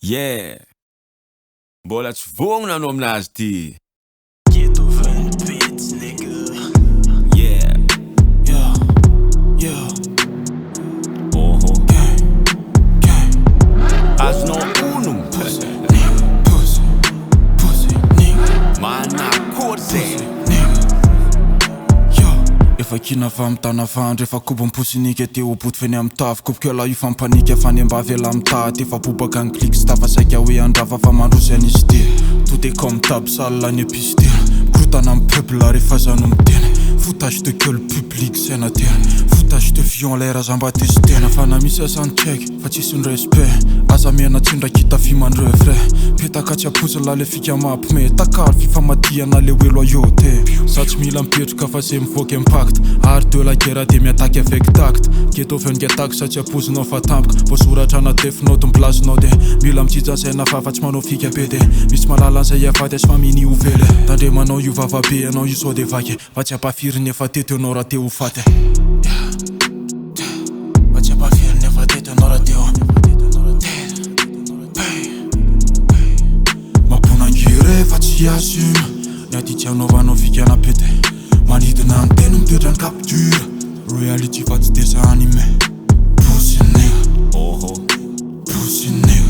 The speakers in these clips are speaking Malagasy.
Yeah. Mbola tsy vognona anao aminazy ty. GhtvnBeats, nigga. Yeah. Yeah, yeah. Oho. Gang. Azonao uno. Pussy, nigga. Manakory zay. Efa kina avy amin'ny tana vandry efa kobo ny PussyNigga teo boty feny amin'ny tavy kopika la io fampanika fany ambavy ela amin'ny tady efa bobaka ny clique sy tavasaika hoe andrava fa mandrozy an'izy ty tout est comme table sale l'année pistera mikorotana amin'ny peuple rehefa zano mitena foutage de gueule public sénateur foutage de vion l'air zambatesy tena fa na misy asany check fa tsisy ny respect aza miana tsindraky tafimandre frais petaka tsy apozy la le fika mampime takary fifamadiana le hoe loyauté sa tsy mila mipetroka fa se mivoaka impact art de la guerre de miattaque avec tact Ghettoven ngiattaque sa tsy apozinao fa tampoka voasoratra na definao tomplasinao de mila mitsidzasaina fa tsy manao fika be de misy malala an'izay avady sy faminy ovele tandremanao io vavabe anao io sao de vaky fa tsy ampafiriny efa teto anao raha teo faty fa tsy ampafiriny efa teto anao raha teo mamponangire fa tsy assume niady tsy anaovanao fikana pete manidina ny tena mitoetra ny capture Reality fa tsy dessin animé PussyNigga Oho. PussyNigga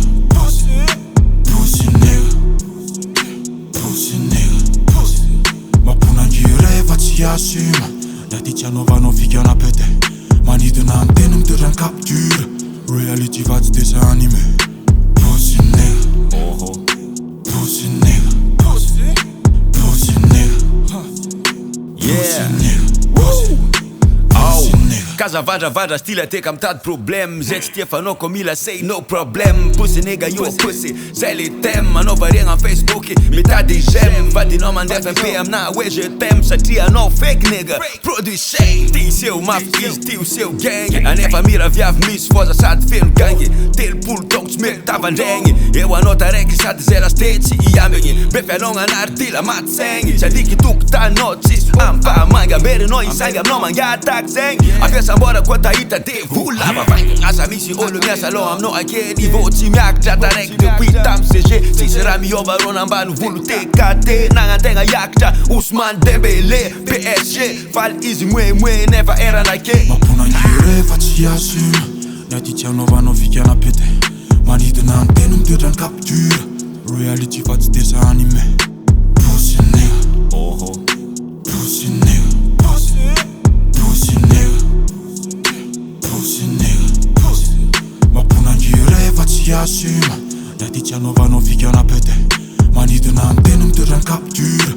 mamponangire fa tsy assume niady tsy anaovanao fikana pete manidina ny tena mitoetra ny capture Reality fa tsy dessin animé PussyNigga Oho. PussyNigga Yeah. Kazavadravadra style ateka mitady problème zay tsy tia fanao ko mila say no problem PussyNigga yo pussy zay le thème anao variagna amin'ny Facebook mitady j'aime vadinao mandefa MP amina hoe je t'aime satria anao fake nigga produit shame ty seu mafy izy ty o seu gang anefa mira viavy misy foza sady feno gangy telopolo taogno tsy mety tavandregny eo anao taraiky sady zay rastetsy iambigny befy anao gnanary dila maty saigny tsy adiky tokotaninao tsisy ampamanga amberinao isaingy aminao mangiattaque zegny Sambora kwa tahita de vulava vaingy asa misy olo miasa lo aminao ake niveau tsy miakatra taraiky depuis tam CG tsisy raha miova rona ambany volo TKT nagnantegna iakatra Ousmane Dembélé PSG faly izy moe nefa eranake mamponangire fa tsy assume niady tsy anaovanao fikana pete manidina ny tena mitoetra ny capture Reality fa tsy dessin animé PussyNigga Oho. PussyNigga mamponangire fa tsy assume niady tsy anaovanao fikana pete manidina ny tena mitoetra ny capture